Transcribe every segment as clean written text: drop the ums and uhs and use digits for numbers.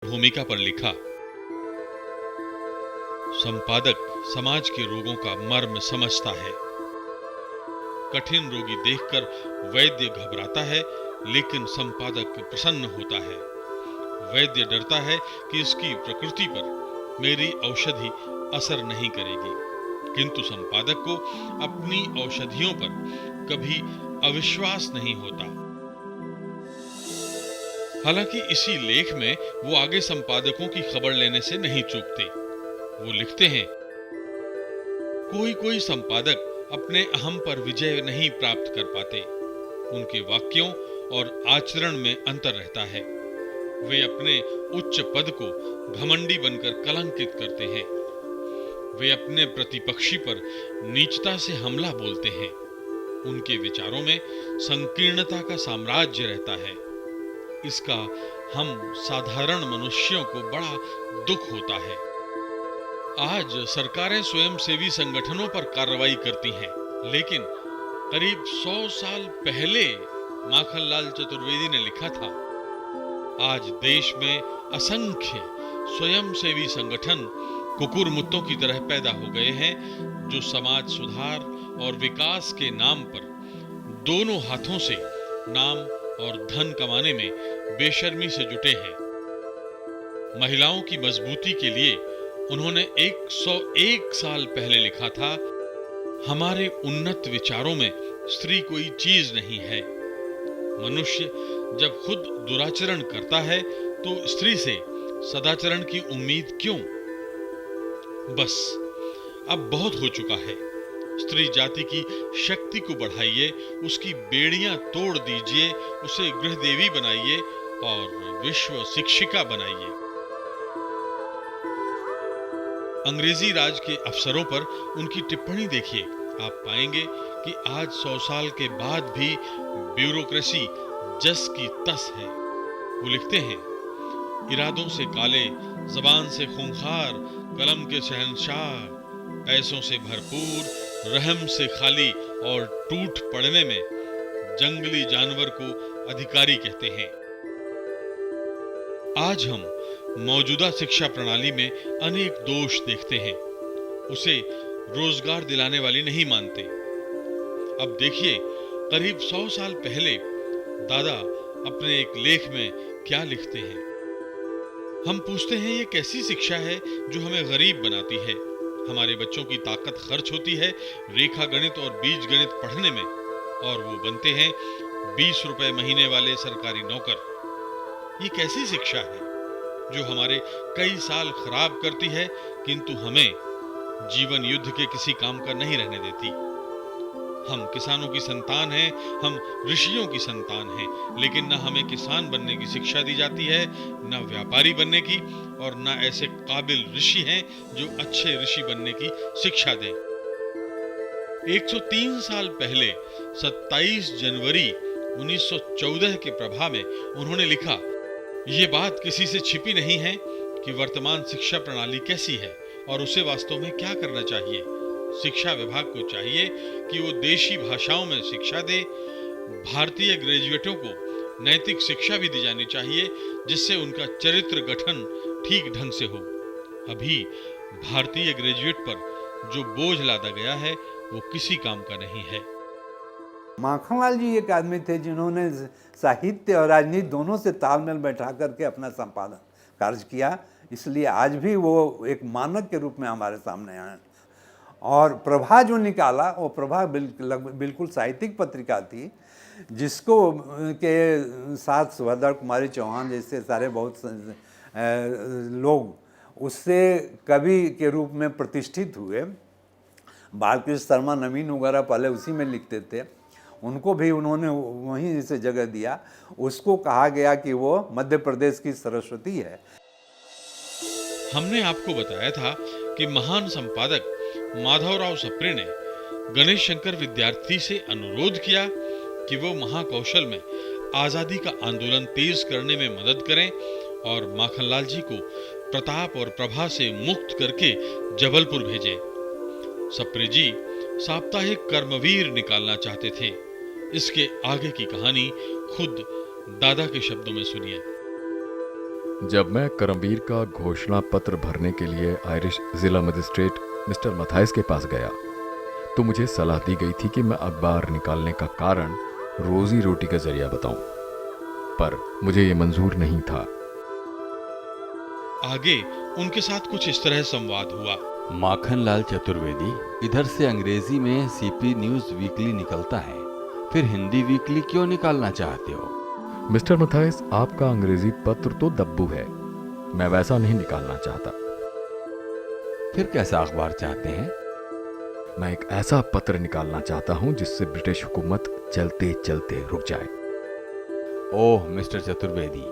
भूमिका पर लिखा। संपादक समाज के रोगों का मर्म समझता है। कठिन रोगी देखकर वैद्य घबराता है, लेकिन संपादक प्रसन्न होता है। वैद्य डरता है कि इसकी प्रकृति पर मेरी औषधि असर नहीं करेगी, किंतु संपादक को अपनी औषधियों पर कभी अविश्वास नहीं होता। हालांकि इसी लेख में वो आगे संपादकों की खबर लेने से नहीं चूकते। वो लिखते हैं, कोई कोई संपादक अपने अहम पर विजय नहीं प्राप्त कर पाते। उनके वाक्यों और आचरण में अंतर रहता है। वे अपने उच्च पद को घमंडी बनकर कलंकित करते हैं। वे अपने प्रतिपक्षी पर नीचता से हमला बोलते हैं। उनके विचारों में संकीर्णता का साम्राज्य रहता है। इसका हम साधारण मनुष्यों को बड़ा दुख होता है। आज सरकारें स्वयंसेवी संगठनों पर कार्रवाई करती हैं, लेकिन करीब 100 साल पहले माखनलाल चतुर्वेदी ने लिखा था, आज देश में असंख्य स्वयंसेवी संगठन कुकुरमुत्तों की तरह पैदा हो गए हैं, जो समाज सुधार और विकास के नाम पर दोनों हाथों से नाम और धन कमाने में बेशर्मी से जुटे हैं। महिलाओं की मजबूती के लिए उन्होंने 101 साल पहले लिखा था, हमारे उन्नत विचारों में स्त्री कोई चीज नहीं है। मनुष्य जब खुद दुराचरण करता है तो स्त्री से सदाचरण की उम्मीद क्यों? बस अब बहुत हो चुका है। स्त्री जाति की शक्ति को बढ़ाइए, उसकी बेड़ियां तोड़ दीजिए, उसे गृहदेवी बनाइए और विश्व शिक्षिका बनाइए। अंग्रेजी राज के अफसरों पर उनकी टिप्पणी देखिए। आप पाएंगे कि आज 100 साल के बाद भी ब्यूरोक्रेसी जस की तस है। वो लिखते हैं, इरादों से काले, जबान से खूंखार, कलम के शहंशाह, पैसों से भरपूर, रहम से खाली और टूट पड़ने में जंगली जानवर को अधिकारी कहते हैं। आज हम मौजूदा शिक्षा प्रणाली में अनेक दोष देखते हैं। उसे रोजगार दिलाने वाली नहीं मानते। अब देखिए, करीब 100 साल पहले दादा अपने एक लेख में क्या लिखते हैं। हम पूछते हैं, ये कैसी शिक्षा है जो हमें गरीब बनाती है? हमारे बच्चों की ताकत खर्च होती है रेखा गणित और बीज गणित पढ़ने में, और वो बनते हैं 20 रुपए महीने वाले सरकारी नौकर। ये कैसी शिक्षा है जो हमारे कई साल खराब करती है, किंतु हमें जीवन युद्ध के किसी काम का नहीं रहने देती। हम किसानों की संतान हैं, हम ऋषियों की संतान हैं, लेकिन न हमें किसान बनने की शिक्षा दी जाती है, न व्यापारी बनने की, और न ऐसे काबिल ऋषि हैं जो अच्छे ऋषि बनने की शिक्षा दें। 103 साल पहले 27 जनवरी 1914 के प्रभा में उन्होंने लिखा, ये बात किसी से छिपी नहीं है कि वर्तमान शिक्षा प्रणाली कैसी है और उसे वास्तव में क्या करना चाहिए। शिक्षा विभाग को चाहिए कि वो देशी भाषाओं में शिक्षा दे। भारतीय ग्रेजुएटों को नैतिक शिक्षा भी दी जानी चाहिए, जिससे उनका चरित्र गठन ठीक ढंग से हो। अभी भारतीय ग्रेजुएट पर जो बोझ लादा गया है वो किसी काम का नहीं है। माखनलाल जी एक आदमी थे जिन्होंने साहित्य और राजनीति दोनों से तालमेल बैठा करके अपना संपादन कार्य किया, इसलिए आज भी वो एक मानक के रूप में हमारे सामने आए। और प्रभा जो निकाला, वो प्रभा बिल्कुल साहित्यिक पत्रिका थी, जिसको के साथ सुभद्रा कुमारी चौहान जैसे सारे बहुत लोग उससे कवि के रूप में प्रतिष्ठित हुए। बालकृष्ण शर्मा, नवीन वगैरह पहले उसी में लिखते थे, उनको भी उन्होंने वहीं से जगह दिया। उसको कहा गया कि वो मध्य प्रदेश की सरस्वती है। हमने आपको बताया था कि महान संपादक माधवराव सप्रे ने गणेश शंकर विद्यार्थी से अनुरोध किया कि वो महाकौशल में आजादी का आंदोलन तेज करने में मदद करें और माखनलाल जी को प्रताप और प्रभा से मुक्त करके जबलपुर भेजें। सप्रे जी साप्ताहिक कर्मवीर निकालना चाहते थे। इसके आगे की कहानी खुद दादा के शब्दों में सुनिए। जब मैं करमवीर का घोषणा पत्र भरने के लिए आयरिश जिला मजिस्ट्रेट मिस्टर मथाइस के पास गया तो मुझे सलाह दी गई थी कि मैं अखबार निकालने का कारण रोजी रोटी का जरिया बताऊं, पर मुझे ये मंजूर नहीं था। आगे उनके साथ कुछ इस तरह संवाद हुआ। माखनलाल चतुर्वेदी, इधर से अंग्रेजी में सीपी न्यूज वीकली निकलता है, फिर हिंदी वीकली क्यों निकालना चाहते हो? मिस्टर मथाइस, आपका अंग्रेजी पत्र तो दब्बू है, मैं वैसा नहीं निकालना चाहता। फिर कैसा अखबार चाहते हैं? मैं एक ऐसा पत्र निकालना चाहता हूं जिससे ब्रिटिश हुकूमत चलते चलते रुक जाए। ओह मिस्टर चतुर्वेदी,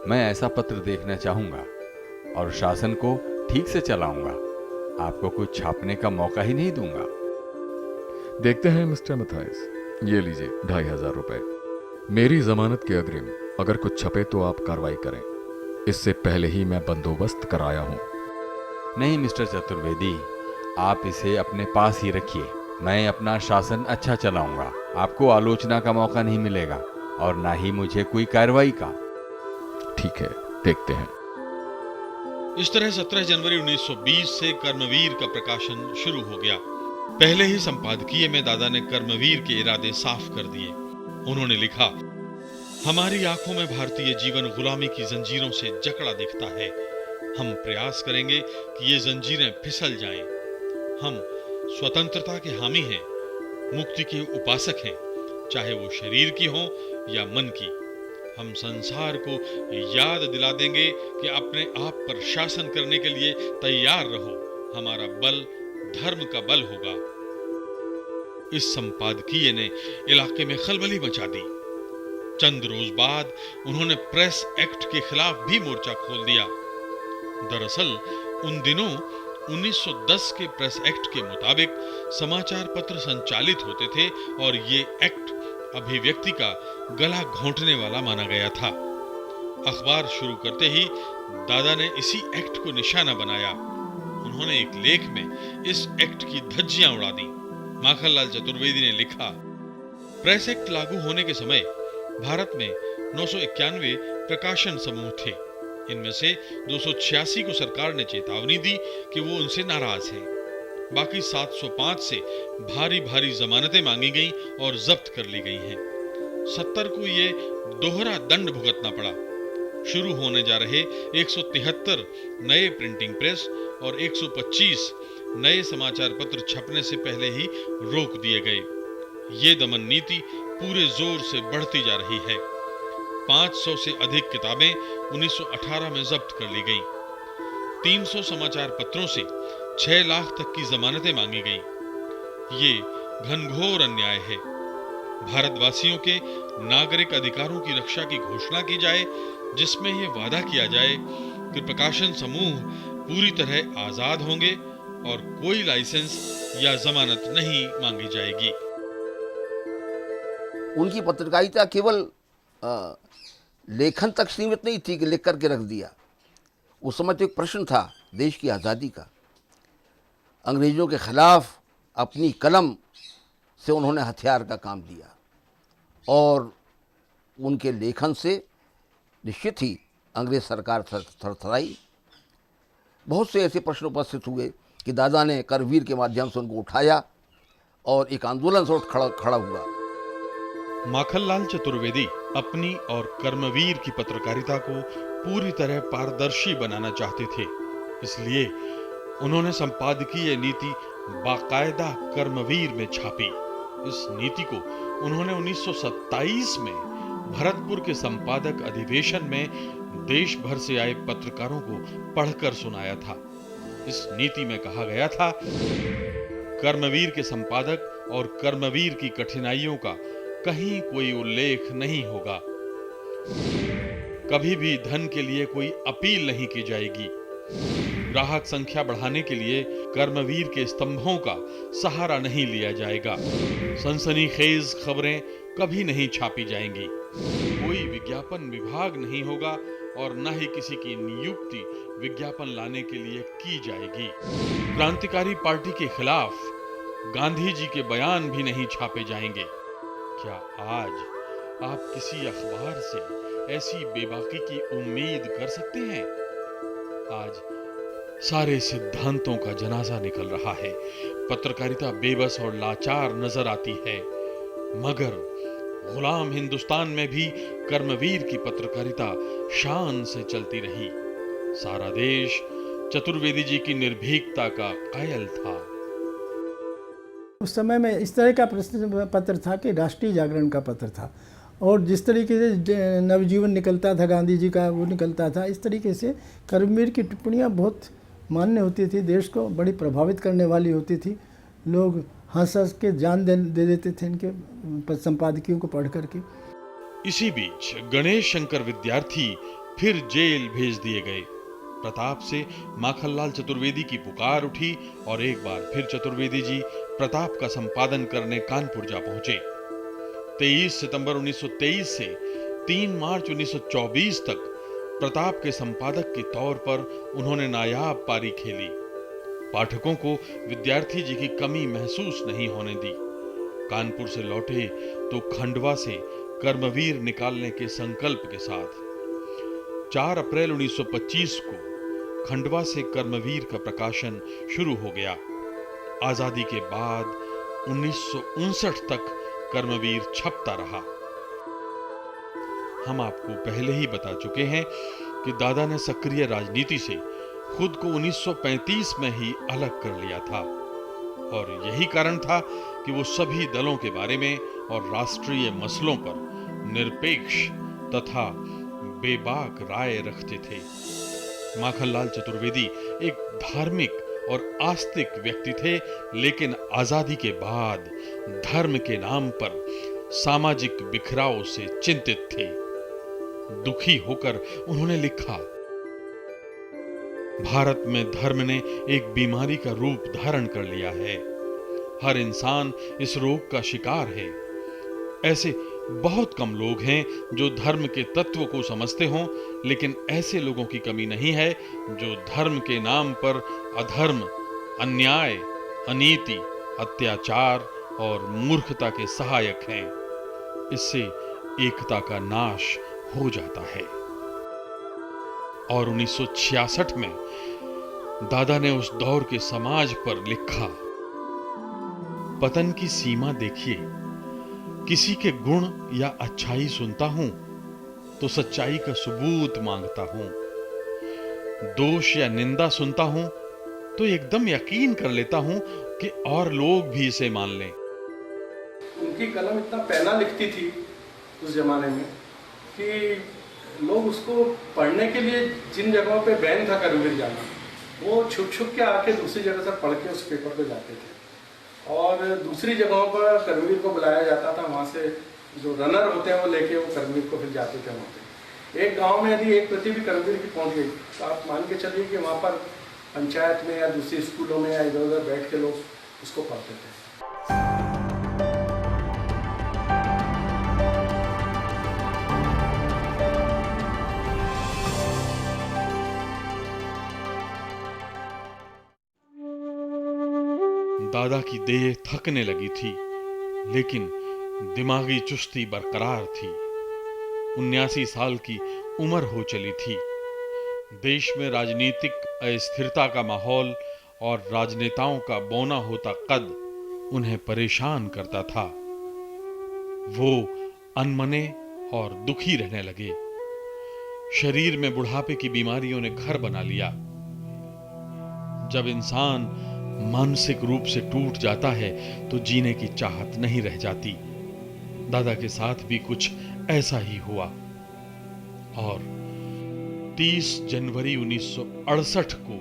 मैं ऐसा पत्र देखना चाहूंगा और शासन को ठीक से चलाऊंगा। आपको कुछ छापने का मौका ही नहीं दूंगा। देखते हैं मिस्टर मथाइस, ये लीजिए 2500 रुपए, मेरी जमानत के अग्रिम। अगर कुछ छपे तो आप कार्रवाई करें, इससे पहले ही मैं बंदोबस्त कराया हूं। नहीं मिस्टर चतुर्वेदी, आप इसे अपने पास ही रखिए। मैं अपना शासन अच्छा चलाऊंगा, आपको आलोचना का मौका नहीं मिलेगा और ना ही मुझे कोई कार्रवाई का। ठीक है, देखते हैं। इस तरह 17 जनवरी 1920 से कर्मवीर का प्रकाशन शुरू हो गया। पहले ही संपादकीय में दादा ने कर्मवीर के इरादे साफ कर दिए। उन्होंने लिखा, हमारी आंखों में भारतीय जीवन गुलामी की जंजीरों से जकड़ा दिखता है। हम प्रयास करेंगे कि ये जंजीरें फिसल जाएं। हम स्वतंत्रता के हामी हैं, मुक्ति के उपासक हैं, चाहे वो शरीर की हो या मन की। हम संसार को याद दिला देंगे कि अपने आप पर शासन करने के लिए तैयार रहो। हमारा बल धर्म का बल होगा। इस संपादकीय ने इलाके में खलबली मचा दी। चंद रोज बाद उन्होंने प्रेस एक्ट के खिलाफ भी मोर्चा खोल दिया। दरअसल उन दिनों 1910 के प्रेस एक्ट के मुताबिक समाचार पत्र संचालित होते थे और ये एक्ट अभिव्यक्ति का गला घोंटने वाला माना गया था। अखबार शुरू करते ही दादा ने इसी एक्ट को निशाना बनाया। उन्होंने एक लेख में इस एक्ट की धज्जियां उड़ा दी। माखनलाल चतुर्वेदी ने लिखा, प्रेस एक्ट लागू होने के समय भारत में 991 प्रकाशन समूह थे। इनमें से 286 को सरकार ने चेतावनी दी कि वो उनसे नाराज है। बाकी 705 से भारी भारी जमानतें मांगी गईं और जब्त कर ली गई हैं। 70 को ये दोहरा दंड भुगतना पड़ा। शुरू होने जा रहे 173 नए प्रिंटिंग प्रेस और 125 नए समाचार पत्र छपने से पहले ही रोक दिए गए। ये दमन नीति पूरे जोर से बढ़ती जा रही है। 500 से अधिक किताबें 1918 में जब्त कर ली गईं। 300 समाचार पत्रों से 6 लाख तक की जमानतें मांगी गईं। ये घनघोर अन्याय है। भारतवासियों के नागरिक अधिकारों की रक्षा की घोषणा की जाए, जिसमें यह वादा किया जाए कि प्रकाशन समूह पूरी तरह आजाद होंगे और कोई लाइसेंस या जमानत नहीं मांगी जाएगी। उनकी पत्रकारिता केवल लेखन तक सीमित नहीं थी कि लिख करके रख दिया। उस समय तो एक प्रश्न था देश की आज़ादी का। अंग्रेज़ों के खिलाफ अपनी कलम से उन्होंने हथियार का काम लिया और उनके लेखन से निश्चित ही अंग्रेज़ सरकार थरथराई। बहुत से ऐसे प्रश्न उपस्थित हुए कि दादा ने करवीर के माध्यम से उनको उठाया और एक आंदोलन से खड़ा हुआ। माखनलाल चतुर्वेदी अपनी और कर्मवीर की पत्रकारिता को पूरी तरह पारदर्शी बनाना चाहते थे। इसलिए उन्होंने संपादकीय नीति बाकायदा कर्मवीर में छापी। इस नीति को उन्होंने 1927 में भरतपुर के संपादक अधिवेशन में देश भर से आए पत्रकारों को पढ़कर सुनाया था। इस नीति में कहा गया था, कर्मवीर के संपादक और कर्मवीर की कठिनाइयों का कहीं कोई उल्लेख नहीं होगा। कभी भी धन के लिए कोई अपील नहीं की जाएगी। ग्राहक संख्या बढ़ाने के लिए कर्मवीर के स्तंभों का सहारा नहीं लिया जाएगा। सनसनीखेज खबरें कभी नहीं छापी जाएंगी। कोई विज्ञापन विभाग नहीं होगा और न ही किसी की नियुक्ति विज्ञापन लाने के लिए की जाएगी। क्रांतिकारी पार्टी के खिलाफ गांधी जी के बयान भी नहीं छापे जाएंगे। क्या आज आप किसी अखबार से ऐसी बेबाकी की उम्मीद कर सकते हैं? आज सारे सिद्धांतों का जनाजा निकल रहा है। पत्रकारिता बेबस और लाचार नजर आती है, मगर गुलाम हिंदुस्तान में भी कर्मवीर की पत्रकारिता शान से चलती रही। सारा देश चतुर्वेदी जी की निर्भीकता का कायल था। उस समय में इस तरह का प्रश्न पत्र था कि राष्ट्रीय जागरण का पत्र था, और जिस तरीके से नवजीवन निकलता था गांधी जी का, वो निकलता था, इस तरीके से कर्मवीर की टिप्पणियाँ बहुत मान्य होती थी, देश को बड़ी प्रभावित करने वाली होती थी। लोग हंस हंस के जान दे देते थे इनके संपादकियों को पढ़ करके। इसी बीच गणेश शंकर विद्यार्थी फिर जेल भेज दिए गए। प्रताप से माखनलाल चतुर्वेदी की पुकार उठी और एक बार फिर चतुर्वेदी जी प्रताप का संपादन करने कानपुर जा पहुंचे। 23 सितंबर 1923 से 3 मार्च 1924 तक प्रताप के संपादक के तौर पर उन्होंने नायाब पारी खेली। पाठकों को विद्यार्थी जी की कमी महसूस नहीं होने दी। कानपुर से लौटे तो खंडवा से कर्मवीर निकालने के संकल्प के साथ 4 अप्रैल 1925 को खंडवा से कर्मवीर का प्रकाशन शुरू हो गया। आजादी के बाद 1959 तक कर्मवीर छपता रहा। हम आपको पहले ही बता चुके हैं कि दादा ने सक्रिय राजनीति से खुद को 1935 में ही अलग कर लिया था, और यही कारण था कि वो सभी दलों के बारे में और राष्ट्रीय मसलों पर निरपेक्ष तथा बेबाक राय रखते थे। माखनलाल चतुर्वेदी एक धार्मिक और आस्तिक व्यक्ति थे, लेकिन आजादी के बाद धर्म के नाम पर सामाजिक बिखराव से चिंतित थे। दुखी होकर उन्होंने लिखा, भारत में धर्म ने एक बीमारी का रूप धारण कर लिया है। हर इंसान इस रोग का शिकार है। ऐसे बहुत कम लोग हैं जो धर्म के तत्व को समझते हों, लेकिन ऐसे लोगों की कमी नहीं है जो धर्म के नाम पर अधर्म, अन्याय, अनीति, अत्याचार और मूर्खता के सहायक हैं। इससे एकता का नाश हो जाता है। और 1966 में दादा ने उस दौर के समाज पर लिखा, पतन की सीमा देखिए, किसी के गुण या अच्छाई सुनता हूं तो सच्चाई का सबूत मांगता हूं, दोष या निंदा सुनता हूं तो एकदम यकीन कर लेता हूं कि और लोग भी इसे मान लें। उनकी कलम इतना पहला लिखती थी उस जमाने में कि लोग उसको पढ़ने के लिए जिन जगहों पे बैन था कर्मवीर जाना, वो छुप छुप के आके दूसरी जगह से पढ़ के उस पेपर पे जाते थे, और दूसरी जगहों पर कर्मवीर को बुलाया जाता था। वहाँ से जो रनर होते हैं वो लेके वो कर्मवीर को फिर जाते थे वहाँ पे। एक गांव में यदि एक प्रति भी कर्मवीर की पहुँच गई तो आप मान के चलिए कि वहाँ पर पंचायत में या दूसरे स्कूलों में या इधर उधर बैठ के लोग उसको पढ़ते थे। दादा की देह थकने लगी थी, लेकिन दिमागी चुस्ती बरकरार थी। 79 साल की उम्र हो चली थी। देश में राजनीतिक अस्थिरता का माहौल और राजनेताओं का बौना होता कद उन्हें परेशान करता था। वो अनमने और दुखी रहने लगे। शरीर में बुढ़ापे की बीमारियों ने घर बना लिया। जब इंसान मानसिक रूप से टूट जाता है तो जीने की चाहत नहीं रह जाती। दादा के साथ भी कुछ ऐसा ही हुआ, और 30 जनवरी 1968 को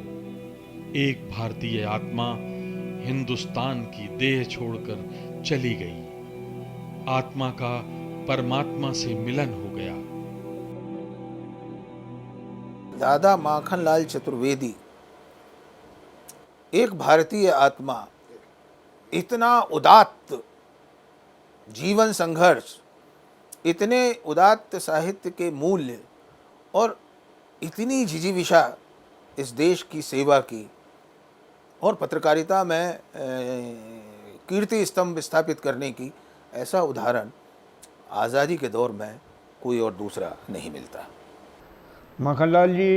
एक भारतीय आत्मा हिंदुस्तान की देह छोड़कर चली गई। आत्मा का परमात्मा से मिलन हो गया। दादा माखनलाल चतुर्वेदी एक भारतीय आत्मा, इतना उदात्त जीवन संघर्ष, इतने उदात्त साहित्य के मूल्य और इतनी जिजीविषा इस देश की सेवा की और पत्रकारिता में कीर्ति स्तंभ स्थापित करने की, ऐसा उदाहरण आज़ादी के दौर में कोई और दूसरा नहीं मिलता। माखनलाल जी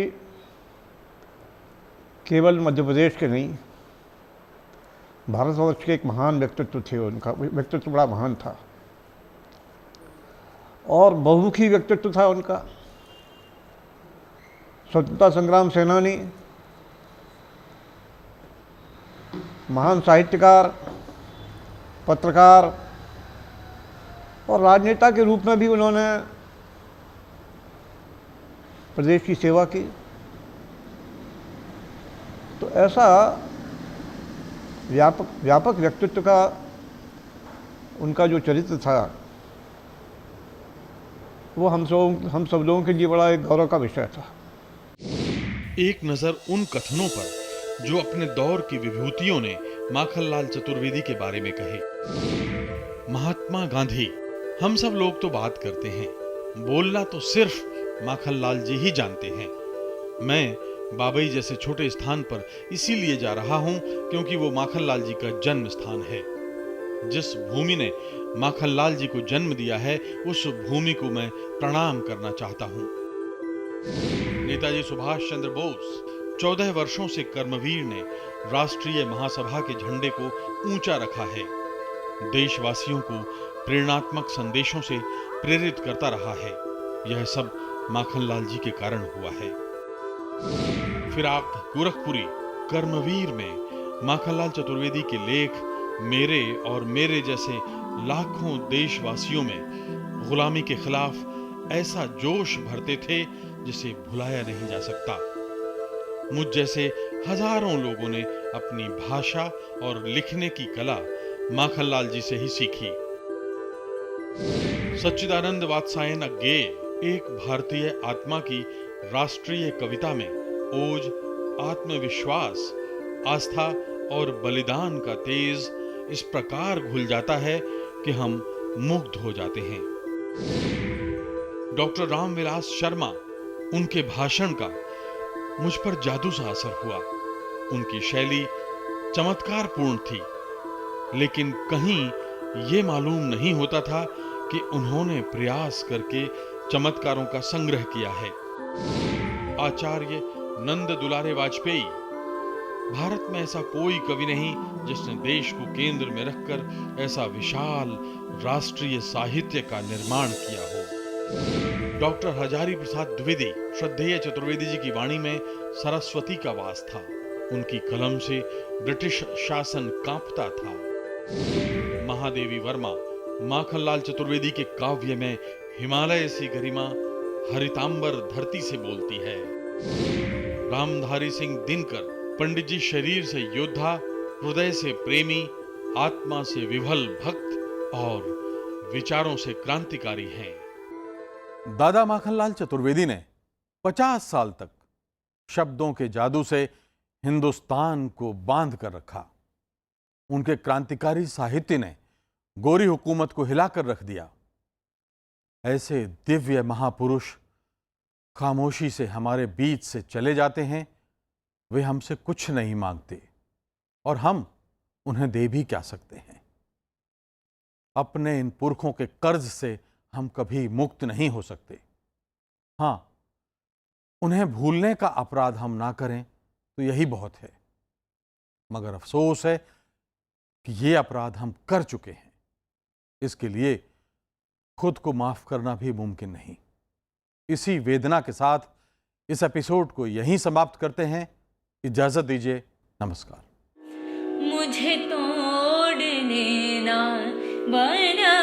केवल मध्य प्रदेश के नहीं, भारतवर्ष के एक महान व्यक्तित्व थे। उनका व्यक्तित्व बड़ा महान था और बहुमुखी व्यक्तित्व था उनका। स्वतंत्रता संग्राम सेनानी, महान साहित्यकार, पत्रकार और राजनेता के रूप में भी उन्होंने प्रदेश की सेवा की। तो ऐसा व्यापक व्यक्तित्व का उनका जो चरित्र था वो हम सब लोगों के लिए बड़ा एक गौरव का विषय था। एक नजर उन कथनों पर जो अपने दौर की विभूतियों ने माखनलाल चतुर्वेदी के बारे में कहे। महात्मा गांधी, हम सब लोग तो बात करते हैं, बोलना तो सिर्फ माखनलाल जी ही जानते हैं। मैं बाबई जैसे छोटे स्थान पर इसीलिए जा रहा हूं क्योंकि वो माखनलाल जी का जन्म स्थान है। जिस भूमि ने माखनलाल जी को जन्म दिया है उस भूमि को मैं प्रणाम करना चाहता हूं। नेताजी सुभाष चंद्र बोस 14 वर्षों से कर्मवीर ने राष्ट्रीय महासभा के झंडे को ऊंचा रखा है। देशवासियों को प्रेरणात्मक संदेशों से प्रेरित करता रहा है। यह सब माखनलाल जी के कारण हुआ है। फिराक गोरखपुरी कर्मवीर में माखनलाल चतुर्वेदी के लेख मेरे और मेरे जैसे लाखों देशवासियों में गुलामी के खिलाफ ऐसा जोश भरते थे जिसे भुलाया नहीं जा सकता। मुझ जैसे हजारों लोगों ने अपनी भाषा और लिखने की कला माखनलाल जी से ही सीखी। सच्चिदानंद वात्सायन अज्ञेय एक भारतीय आत्मा की राष्ट्रीय कविता में ओज, आत्मविश्वास, आस्था और बलिदान का तेज इस प्रकार घुल जाता है कि हम मुग्ध हो जाते हैं। डॉक्टर रामविलास शर्मा, उनके भाषण का मुझ पर जादू सा असर हुआ। उनकी शैली चमत्कारपूर्ण थी, लेकिन कहीं ये मालूम नहीं होता था कि उन्होंने प्रयास करके चमत्कारों का संग्रह किया है। आचार्य नंद दुलारे वाजपेयी, भारत में ऐसा कोई कवि नहीं जिसने देश को केंद्र में रखकर ऐसा विशाल राष्ट्रीय साहित्य का निर्माण किया हो। डॉक्टर हजारी प्रसाद द्विवेदी, श्रद्धेय चतुर्वेदी जी की वाणी में सरस्वती का वास था। उनकी कलम से ब्रिटिश शासन कांपता था। महादेवी वर्मा, माखनलाल चतुर्वेदी के काव्य में हिमालय सी गरिमा हरितांबर धरती से बोलती है। रामधारी सिंह दिनकर, पंडित जी शरीर से योद्धा, हृदय से प्रेमी, आत्मा से विभल भक्त और विचारों से क्रांतिकारी हैं। दादा माखनलाल चतुर्वेदी ने 50 साल तक शब्दों के जादू से हिंदुस्तान को बांध कर रखा। उनके क्रांतिकारी साहित्य ने गोरी हुकूमत को हिलाकर रख दिया। ऐसे दिव्य महापुरुष खामोशी से हमारे बीच से चले जाते हैं। वे हमसे कुछ नहीं मांगते और हम उन्हें दे भी क्या सकते हैं। अपने इन पुरखों के कर्ज से हम कभी मुक्त नहीं हो सकते। हाँ, उन्हें भूलने का अपराध हम ना करें तो यही बहुत है। मगर अफसोस है कि ये अपराध हम कर चुके हैं। इसके लिए खुद को माफ करना भी मुमकिन नहीं। इसी वेदना के साथ इस एपिसोड को यहीं समाप्त करते हैं। इजाजत दीजिए, नमस्कार। मुझे तोड़ने ना बना